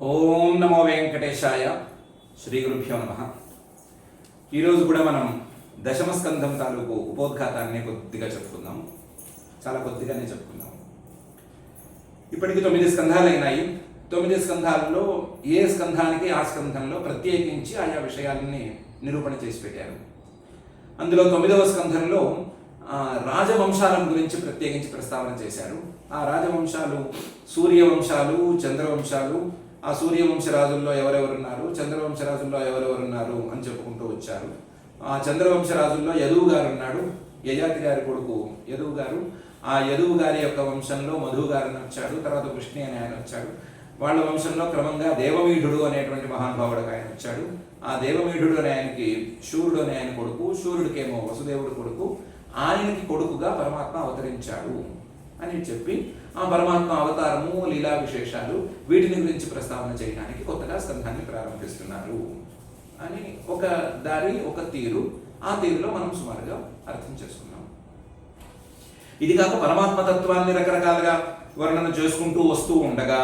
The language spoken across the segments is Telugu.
ఓం నమో వెంకటేశాయ. శ్రీ గురుభ్యో నమః. ఈరోజు కూడా మనం దశమ స్కంధం తాలూకు ఉపోద్ఘాతాన్ని కొద్దిగా చెప్పుకుందాం. చాలా కొద్దిగానే చెప్పుకుందాం. ఇప్పటికి 9 స్కంధాలు అయినాయి. 9 స్కంధాలలో ఏ స్కంధానికి ఆ స్కంధంలో ప్రత్యేకించి ఆయా విషయాలని నిరూపణ చేసి పెట్టారు. అందులో 9వ స్కంధంలో రాజవంశాలను గురించి ప్రత్యేకించి ప్రస్తావన చేశారు. ఆ రాజవంశాలు సూర్యవంశాలు, చంద్రవంశాలు. ఆ సూర్యవంశరాజుల్లో ఎవరెవరున్నారు, చంద్రవంశరాజుల్లో ఎవరెవరున్నారు అని చెప్పుకుంటూ వచ్చారు. ఆ చంద్రవంశరాజుల్లో యదువు గారు ఉన్నాడు, యయాతి గారి కొడుకు యదువు గారు. ఆ యదువు గారి యొక్క వంశంలో మధువు గారిని వచ్చాడు, తర్వాత కృష్ణి అని ఆయన వచ్చాడు. వాళ్ళ వంశంలో క్రమంగా దేవమీఢుడు అనేటువంటి మహానుభావుడికి ఆయన వచ్చాడు. ఆ దేవమీఢుడు అనే ఆయనకి శూరుడు అనే ఆయన కొడుకు, శూరుడికేమో వసుదేవుడు కొడుకు. ఆయనకి కొడుకుగా పరమాత్మ అవతరించాడు అని చెప్పి ఆ పరమాత్మ అవతారము, లీలా విశేషాలు వీటిని గురించి ప్రస్తావన చేయడానికి కొత్తగా స్కంధాన్ని ప్రారంభిస్తున్నారు అని ఒక దారి, ఒక తీరు. ఆ తీరులో మనం సుమారుగా అర్థం చేసుకున్నాం. ఇది కాక పరమాత్మతత్వాన్ని రకరకాలుగా వర్ణన చేసుకుంటూ వస్తూ ఉండగా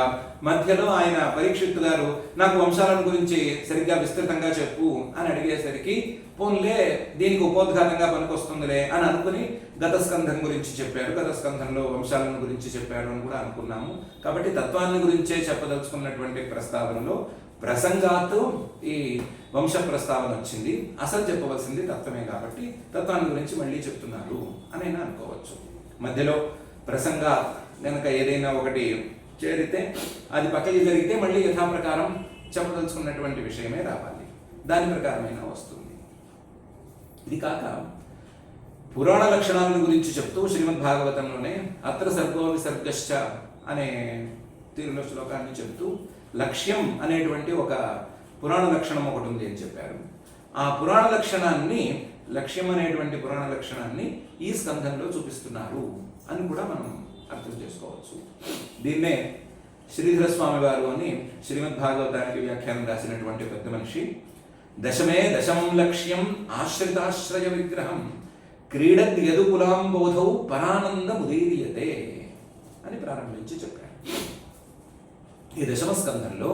మధ్యలో ఆయన పరీక్షిత్తు గారు నాకు వంశాలను గురించి సరిగ్గా విస్తృతంగా చెప్పు అని అడిగేసరికి పోన్లే దీనికి ఉపోద్ఘాతంగా పనికొస్తుందిలే అని అనుకుని గత స్కంధం గురించి చెప్పారు. గత స్కంధంలో వంశాలను గురించి చెప్పారు అని కూడా అనుకున్నాము. కాబట్టి తత్వాన్ని గురించే చెప్పదలుచుకున్నటువంటి ప్రస్తావనలో ప్రసంగాత్ ఈ వంశ ప్రస్తావన వచ్చింది. అసలు చెప్పవలసింది తత్వమే కాబట్టి తత్వాన్ని గురించి మళ్ళీ చెప్తున్నారు అని అనుకోవచ్చు. మధ్యలో ప్రసంగా కనుక ఏదైనా ఒకటి చేరితే అది పక్కకి జరిగితే మళ్ళీ యథాప్రకారం చెప్పదలుచుకున్నటువంటి విషయమే రావాలి, దాని ప్రకారమైనా వస్తుంది. ఇది కాక పురాణ లక్షణాలను గురించి చెప్తూ శ్రీమద్ భాగవతంలోనే అత్ర సర్గో విసర్గశ్చ అనే తీరులో శ్లోకాన్ని చెప్తూ లక్ష్యం అనేటువంటి ఒక పురాణ లక్షణం ఒకటి ఉంది అని చెప్పారు. ఆ పురాణ లక్షణాన్ని, లక్ష్యం అనేటువంటి పురాణ లక్షణాన్ని ఈ స్కంధంలో చూపిస్తున్నారు అని కూడా మనం అర్థం చేసుకోవచ్చు. దీన్నే శ్రీధర స్వామి వారు అని శ్రీమద్ భాగవతానికి వ్యాఖ్యానం రాసినటువంటి పెద్ద మనిషి దశమే దశమం లక్ష్యం ఆశ్రితాశ్రయ విగ్రహం క్రీడత్ యదుకులాంబోధౌ పరానందముదీర్యతే అని ప్రారంభించి చెప్పారు. ఈ దశమ స్కంధంలో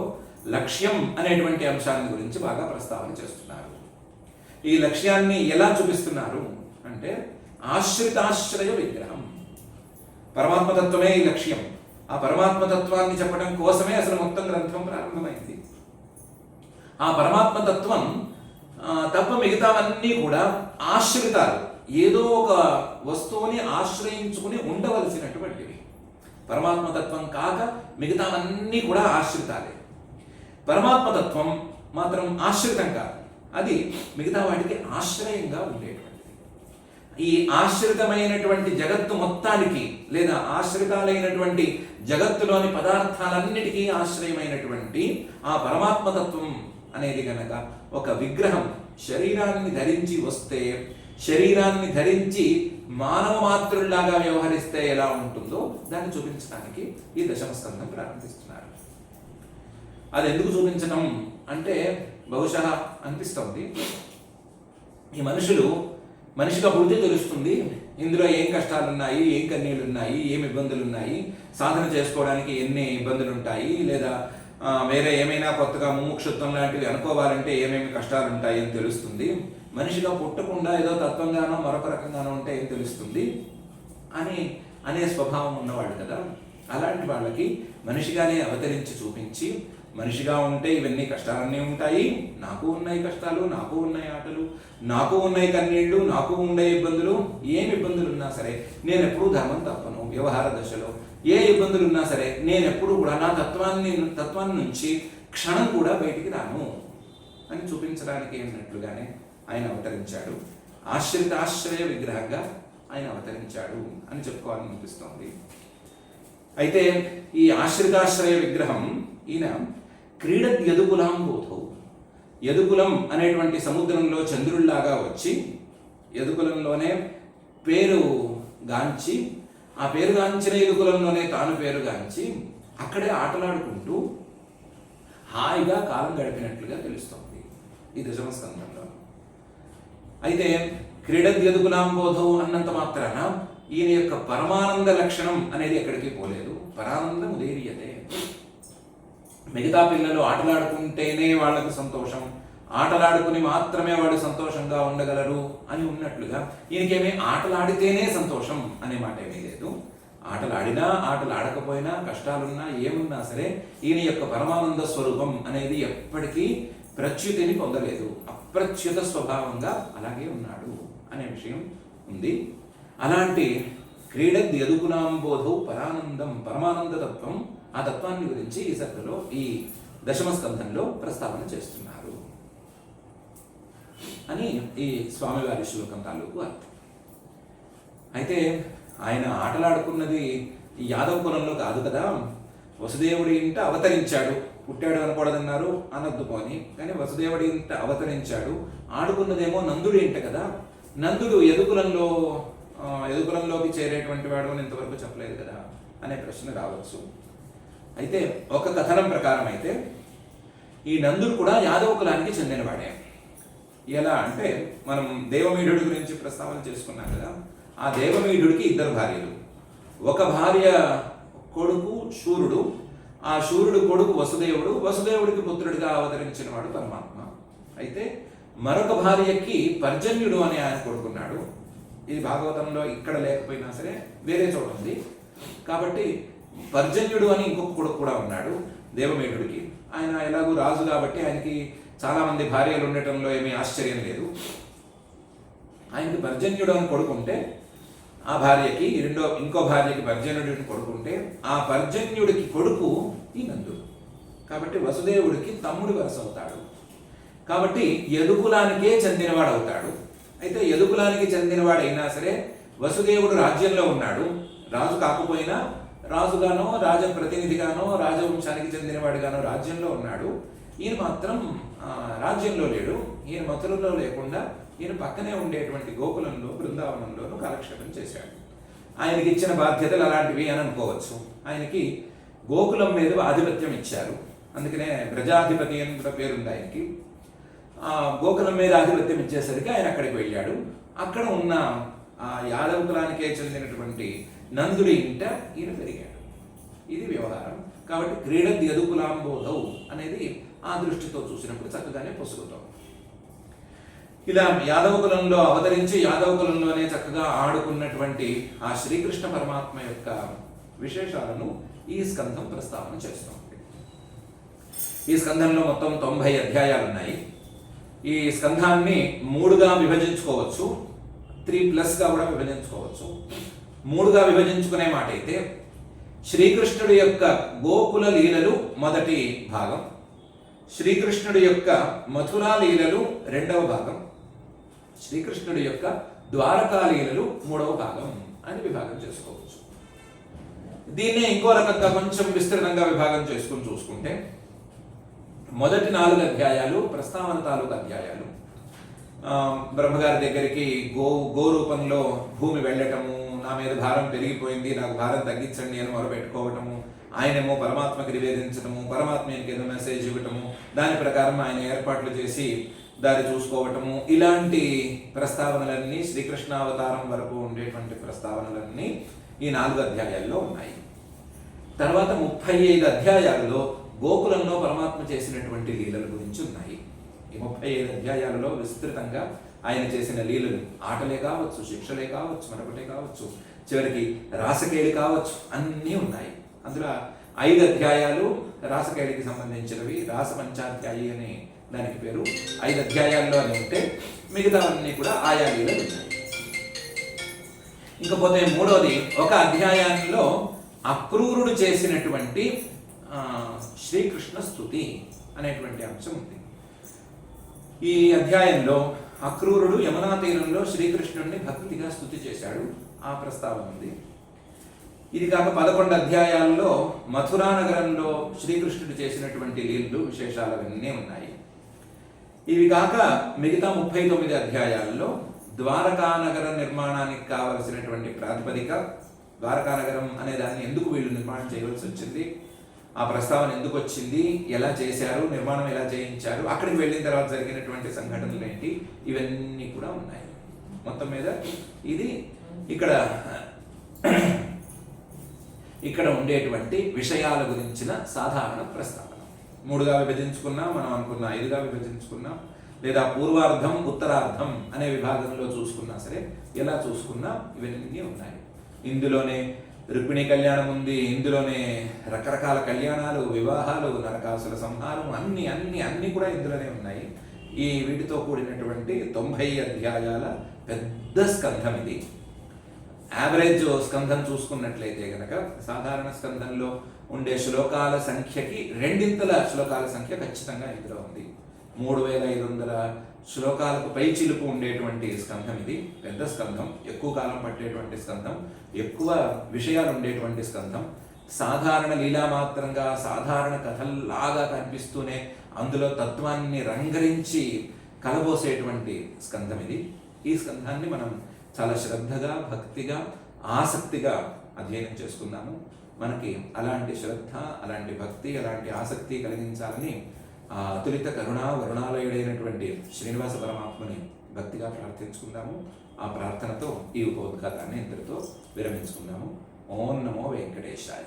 లక్ష్యం అనేటువంటి అంశాన్ని గురించి బాగా ప్రస్తావన చేస్తున్నారు. ఈ లక్ష్యాన్ని ఎలా చూపిస్తున్నారు అంటే ఆశ్రితాశ్రయ విగ్రహం. పరమాత్మతత్వమే ఈ లక్ష్యం. ఆ పరమాత్మతత్వాన్ని చెప్పడం కోసమే అసలు మొత్తం గ్రంథం ప్రారంభమైంది. ఆ పరమాత్మతత్వం తప్ప మిగతావన్నీ కూడా ఆశ్రితాలు, ఏదో ఒక వస్తువుని ఆశ్రయించుకుని ఉండవలసినటువంటివి. పరమాత్మతత్వం కాక మిగతావన్నీ కూడా ఆశ్రితాలే. పరమాత్మతత్వం మాత్రం ఆశ్రితం కాదు, అది మిగతా వాటికి ఆశ్రయంగా ఉండేటువంటిది. ఈ ఆశ్రితమైనటువంటి జగత్తు మొత్తానికి లేదా ఆశ్రితాలైనటువంటి జగత్తులోని పదార్థాలన్నిటికీ ఆశ్రయమైనటువంటి ఆ పరమాత్మతత్వం అనేది గనక ఒక విగ్రహం శరీరాన్ని ధరించి వస్తే, శరీరాన్ని ధరించి మానవ మాతృల్లాగా వ్యవహరిస్తే ఎలా ఉంటుందో దాన్ని చూపించడానికి ఈ దశమ స్కంధం ప్రారంభిస్తున్నారు. అది ఎందుకు చూపించడం అంటే బహుశా అనిపిస్తుంది, ఈ మనిషిగా పుడితే తెలుస్తుంది ఇందులో ఏం కష్టాలు ఉన్నాయి, ఏం కన్నీళ్ళు ఉన్నాయి, ఏం ఇబ్బందులు ఉన్నాయి, సాధన చేసుకోవడానికి ఎన్ని ఇబ్బందులు ఉంటాయి, లేదా వేరే ఏమైనా కొత్తగా ముముక్షుత్వం లాంటివి అనుకోవాలంటే ఏమేమి కష్టాలు ఉంటాయి అని తెలుస్తుంది. మనిషిగా పుట్టకుండా ఏదో తత్వంగానో మరొక రకంగానో ఉంటే ఏం తెలుస్తుంది అనే స్వభావం ఉన్నవాళ్ళు కదా. అలాంటి వాళ్ళకి మనిషిగానే అవతరించి చూపించి, మనిషిగా ఉంటే ఇవన్నీ కష్టాలన్నీ ఉంటాయి, నాకు ఉన్నాయి కష్టాలు, నాకు ఉన్నాయి ఆటలు, నాకు ఉన్నాయి కన్నీళ్లు, నాకు ఉండే ఇబ్బందులు, ఏమి ఇబ్బందులు ఉన్నా సరే నేను ఎప్పుడూ ధర్మం తప్పను. వ్యవహార దశలో ఏ ఇబ్బందులు ఉన్నా సరే నేను ఎప్పుడూ కూడా నా తత్వాన్ని నుంచి క్షణం కూడా బయటికి రాను అని చూపించడానికి అన్నట్లుగానే ఆయన అవతరించాడు. ఆశ్రితాశ్రయ విగ్రహంగా ఆయన అవతరించాడు అని చెప్పుకోవాలని అనిపిస్తోంది. అయితే ఈ ఆశ్రితాశ్రయ విగ్రహం ఈయన క్రీడత్ యదుకులాంబోధౌ, యదుకులం అనేటువంటి సముద్రంలో చంద్రుల్లాగా వచ్చి యదుకులంలోనే పేరు గాంచి, ఆ పేరుగాంచిన యదుకులంలోనే తాను పేరుగాంచి అక్కడే ఆటలాడుకుంటూ హాయిగా కాలం గడిపినట్లుగా తెలుస్తోంది ఈ దశమ స్కంధంలో. అయితే క్రీడత్ యదుకులాంబోధౌ అన్నంత మాత్రాన ఈయన యొక్క పరమానంద లక్షణం అనేది ఎక్కడికి పోలేదు. పరానందముదీర్యతే మిగతా పిల్లలు ఆటలాడుకుంటేనే వాళ్ళకు సంతోషం, ఆటలాడుకుని మాత్రమే వాడు సంతోషంగా ఉండగలరు అని ఉన్నట్లుగా ఈయనకేమీ ఆటలాడితేనే సంతోషం అనే మాట ఏమీ లేదు. ఆటలాడినా ఆటలు ఆడకపోయినా కష్టాలున్నా ఏమున్నా సరే ఈయన యొక్క పరమానంద స్వరూపం అనేది ఎప్పటికీ ప్రచ్యుతిని పొందలేదు, అప్రచ్యుత స్వభావంగా అలాగే ఉన్నాడు అనే విషయం ఉంది. అలాంటి క్రీడద్ యదుకులాంబోధౌ పరానందం, పరమానంద తత్వం, ఆ తత్వాన్ని గురించి ఈ సర్గలో ఈ దశమ స్కంధంలో ప్రస్తావన చేస్తున్నారు అని ఈ స్వామివారి శ్లోకం తాలూకు అర్థం. అయితే ఆయన ఆటలాడుకున్నది ఈ యాదవ కులంలో కాదు కదా, వసుదేవుడి ఇంట అవతరించాడు, పుట్టాడు అనకూడదన్నారు అనొద్దు పోని, కానీ వసుదేవుడి ఇంట అవతరించాడు, ఆడుకున్నదేమో నందుడి ఇంట కదా. నందుడు యదుకులంలోకి చేరేటువంటి వాడు అని ఇంతవరకు చెప్పలేదు కదా అనే ప్రశ్న రావచ్చు. అయితే ఒక కథనం ప్రకారం అయితే ఈ నందుడు కూడా యాదవ కులానికి చెందినవాడే. ఎలా అంటే మనం దేవమీఢుడి గురించి ప్రస్తావన చేసుకున్నాం కదా, ఆ దేవమీఢుడికి 2 భార్యలు. ఒక భార్య కొడుకు శూరుడు, ఆ శూరుడు కొడుకు వసుదేవుడు, వసుదేవుడికి పుత్రుడిగా అవతరించిన వాడు పరమాత్మ. అయితే మరొక భార్యకి పర్జన్యుడు అని ఆయన కొడుకున్నాడు. ఇది భాగవతంలో ఇక్కడ లేకపోయినా సరే వేరే చోట ఉంది. కాబట్టి పర్జన్యుడు అని ఇంకొక కొడుకు కూడా ఉన్నాడు దేవమీఢుడికి. ఆయన ఎలాగూ రాజు కాబట్టి ఆయనకి చాలా మంది భార్యలు ఉండటంలో ఏమీ ఆశ్చర్యం లేదు. ఆయనకి పర్జన్యుడు అని కొడుకుంటే ఆ భార్యకి ఇంకో భార్యకి పర్జన్యుడిని కొడుకుంటే ఆ పర్జన్యుడికి కొడుకు ఈ నందుడు. కాబట్టి వసుదేవుడికి తమ్ముడి వరస అవుతాడు. కాబట్టి యదుకులానికే చెందినవాడు అవుతాడు. అయితే యదుకులానికి చెందినవాడు అయినా సరే వసుదేవుడు రాజ్యంలో ఉన్నాడు, రాజు కాకపోయినా రాజుగానో రాజప్రతినిధిగానో రాజవంశానికి చెందినవాడిగానో రాజ్యంలో ఉన్నాడు. ఈయన మాత్రం రాజ్యంలో లేడు. ఈయన మథురలో లేకుండా ఈయన పక్కనే ఉండేటువంటి గోకులంలో బృందావనంలోనూ కాలక్షేపం చేశాడు. ఆయనకి ఇచ్చిన బాధ్యతలు అలాంటివి అని అనుకోవచ్చు. ఆయనకి గోకులం మీద ఆధిపత్యం ఇచ్చారు, అందుకనే ప్రజాధిపతి అని కూడా పేరుంది ఆయనకి. గోకులం మీద ఆధిపత్యం ఇచ్చేసరికి ఆయన అక్కడికి వెళ్ళాడు. అక్కడ ఉన్న యాదవ కులానికే చెందినటువంటి నందుడి ఇంట ఈయన పెరిగాడు. ఇది వ్యవహారం. కాబట్టి క్రీడద్ యదుకులాంబోధౌ అనేది ఆ దృష్టితో చూసినప్పుడు చక్కగానే పొసుగుతాం. ఇలా యాదవ కులంలో అవతరించి యాదవ కులంలోనే చక్కగా ఆడుకున్నటువంటి ఆ శ్రీకృష్ణ పరమాత్మ యొక్క విశేషాలను ఈ స్కంధం ప్రస్తావన చేస్తుంది. ఈ స్కంధంలో మొత్తం 90 అధ్యాయాలు ఉన్నాయి. ఈ స్కంధాన్ని 3గా విభజించుకోవచ్చు, 3+గా కూడా విభజించుకోవచ్చు. 3గా విభజించుకునే మాట అయితే శ్రీకృష్ణుడి యొక్క గోకుల లీలలు మొదటి భాగం, శ్రీకృష్ణుడి యొక్క మథురా లీలలు 2వ భాగం, శ్రీకృష్ణుడి యొక్క ద్వారకా లీలలు 3వ భాగం అని విభాగం చేసుకోవచ్చు. దీన్నే ఇంకో రకంగా కొంచెం విస్తృతంగా విభాగం చేసుకుని చూసుకుంటే మొదటి 4 అధ్యాయాలు ప్రస్తావన తాలూకు అధ్యాయాలు. బ్రహ్మగారి దగ్గరికి గో రూపంలో భూమి వెళ్ళటము, నా మీద భారం పెరిగిపోయింది, నాకు భారం తగ్గించండి అని మొరపెట్టుకోవటము, ఆయనేమో పరమాత్మకి నివేదించటము, పరమాత్మకి ఏదో మెసేజ్ ఇవ్వటము, దాని ప్రకారం ఆయన ఏర్పాట్లు చేసి దారి చూసుకోవటము, ఇలాంటి ప్రస్తావనలన్నీ శ్రీకృష్ణావతారం వరకు ఉండేటువంటి ప్రస్తావనలన్నీ ఈ 4 అధ్యాయాల్లో ఉన్నాయి. తర్వాత 35 అధ్యాయాలలో గోకులంలో పరమాత్మ చేసినటువంటి లీలల గురించి ఉన్నాయి. ఈ 35 అధ్యాయాలలో విస్తృతంగా ఆయన చేసిన లీలలు, ఆటలే కావచ్చు, శిక్షలే కావచ్చు, మరొకటే కావచ్చు, చివరికి రాసకేళి కావచ్చు, అన్నీ ఉన్నాయి. అందులో 5 అధ్యాయాలు రాసకేళికి సంబంధించినవి, రాసపంచాధ్యాయి అనే దానికి పేరు. 5 అధ్యాయాల్లో అని ఉంటే మిగతావన్నీ కూడా ఆయా లీలలు ఉన్నాయి. ఇంకపోతే 3వది, ఒక అధ్యాయంలో అక్రూరుడు చేసినటువంటి శ్రీకృష్ణ స్తుతి అనేటువంటి అంశం ఉంది. ఈ అధ్యాయంలో అక్రూరుడు యమునా తీరంలో శ్రీకృష్ణుడిని భక్తిగా స్తుతి చేశాడు, ఆ ప్రస్తావన ఉంది. ఇది కాక 11 అధ్యాయాల్లో మథురా నగరంలో శ్రీకృష్ణుడు చేసినటువంటి లీలలు, విశేషాలు అవన్నీ ఉన్నాయి. ఇవి కాక మిగతా 39 అధ్యాయాల్లో ద్వారకా నగర నిర్మాణానికి కావలసినటువంటి ప్రాతిపదిక, ద్వారకా నగరం అనే దాన్ని ఎందుకు వీళ్ళు నిర్మాణం చేయవలసి వచ్చింది, ఆ ప్రస్తావన ఎందుకు వచ్చింది, ఎలా చేశారు, నిర్మాణం ఎలా చేయించారు, అక్కడికి వెళ్ళిన తర్వాత జరిగినటువంటి సంఘటనలు ఏంటి, ఇవన్నీ కూడా ఉన్నాయి. మొత్తం మీద ఇది ఇక్కడ ఉండేటువంటి విషయాల గురించిన సాధారణ ప్రస్తావన. 3గా విభజించుకున్నా, మనం అనుకున్న 5గా విభజించుకున్నా, లేదా పూర్వార్ధం ఉత్తరార్ధం అనే విభాగంలో చూసుకున్నా సరే, ఎలా చూసుకున్నా ఇవన్నీ ఉన్నాయి. ఇందులోనే రుక్మిణి కళ్యాణం ఉంది, ఇందులోనే రకరకాల కళ్యాణాలు, వివాహాలు, నరకాసుల సంహారం అన్ని అన్ని అన్ని కూడా ఇందులోనే ఉన్నాయి. ఈ వీటితో కూడినటువంటి 90 అధ్యాయాల పెద్ద స్కంధం ఇది. యావరేజ్ స్కంధం చూసుకున్నట్లయితే గనక సాధారణ స్కంధంలో ఉండే శ్లోకాల సంఖ్యకి 2 శ్లోకాల సంఖ్య ఖచ్చితంగా ఇందులో ఉంది. 3500 శ్లోకాలకు పై చిలుపు ఉండేటువంటి స్కంధం ఇది. పెద్ద స్కంధం, ఎక్కువ కాలం పట్టేటువంటి స్కంధం, ఎక్కువ విషయాలు ఉండేటువంటి స్కంధం. సాధారణ లీలామాత్రంగా సాధారణ కథల్లాగా కనిపిస్తూనే అందులో తత్వాన్ని రంగరించి కలబోసేటువంటి స్కంధం ఇది. ఈ స్కంధాన్ని మనం చాలా శ్రద్ధగా, భక్తిగా, ఆసక్తిగా అధ్యయనం చేసుకున్నాము. మనకి అలాంటి శ్రద్ధ, అలాంటి భక్తి, అలాంటి ఆసక్తి కలిగించాలని అతులిత కరుణా వరుణాలయుడైనటువంటి శ్రీనివాస పరమాత్మని భక్తిగా ప్రార్థించుకుందాము. ఆ ప్రార్థనతో ఈ ఉపోద్ఘాతాన్ని ఇంతటితో విరమించుకుందాము. ఓం నమో వెంకటేశాయ.